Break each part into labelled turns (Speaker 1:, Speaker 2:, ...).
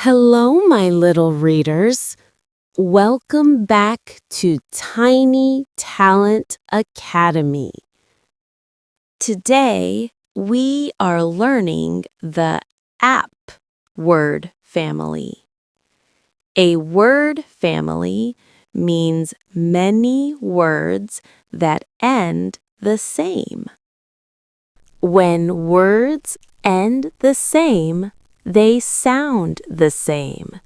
Speaker 1: Hello, my little readers. Welcome back to Tiny Talent Academy. Today, we are learning the app word family. A word family means many words that end the same. When words end the same, they sound the same.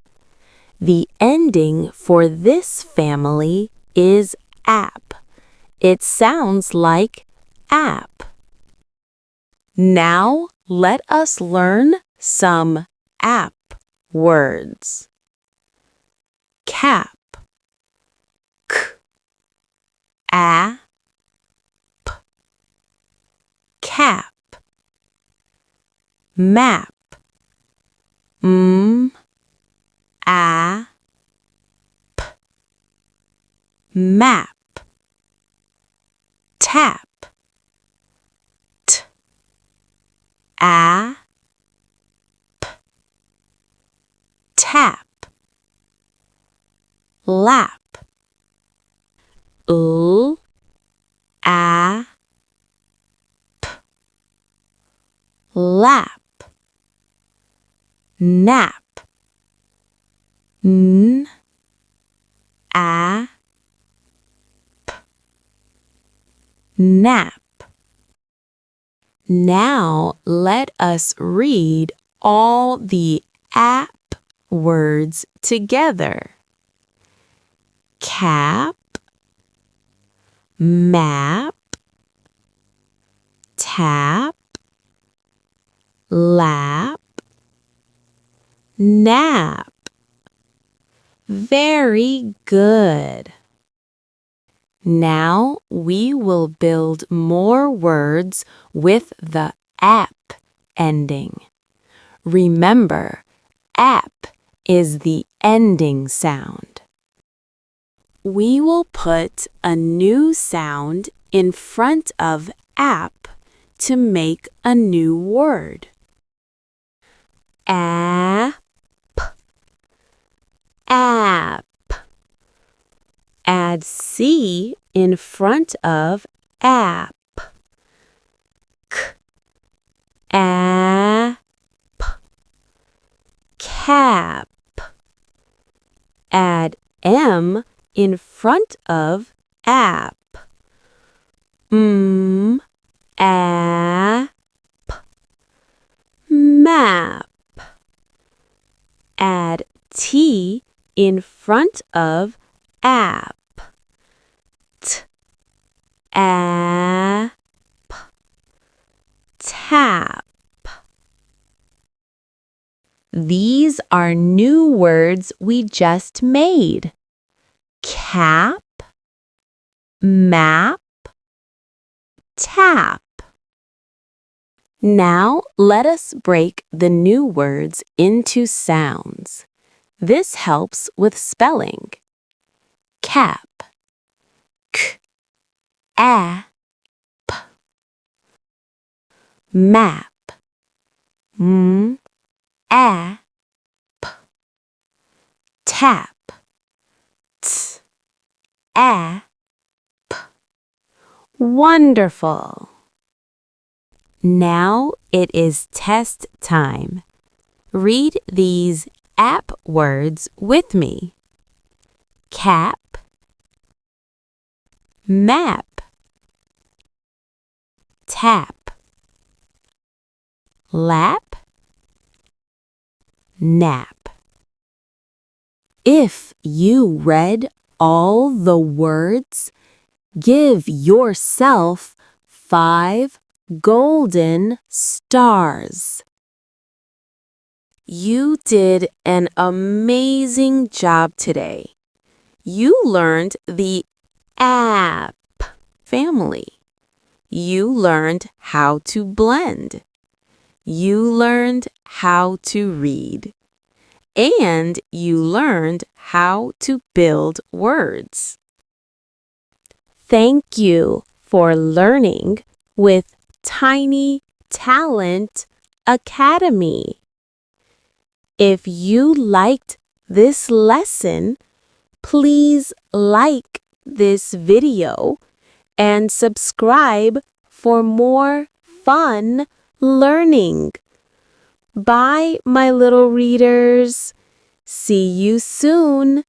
Speaker 1: The ending for this family is app. It sounds like app. Now let us learn some app words. Cap, k, a, p. Cap. Map, a, p. Map. Tap, t, a, p. Tap. Lap, l, a, p. Lap. Nap, n, a, p. Nap. Now let us read all the app words together. Cap, map, tap, lap, nap. Very good. Now we will build more words with the app ending. Remember, app is the ending sound. We will put a new sound in front of app to make a new word. App, app. Add C in front of app. K, app. Cap. Add M in front of app. App. Map. Add T in front of app. T, app. Tap. These are new words we just made. Cap, map, tap. Now let us break the new words into sounds. This helps with spelling. Cap, k, a, p. Map, m, a, p. Tap, t, a, p. Wonderful! Now it is test time. Read these app words with me. Cap, map, tap, lap, nap. If you read all the words, give yourself 5 golden stars. You did an amazing job today. You learned the app family. You learned how to blend. You learned how to read. And you learned how to build words. Thank you for learning with Tiny Talent Academy. If you liked this lesson, please like this video and subscribe for more fun learning. Bye, my little readers. See you soon.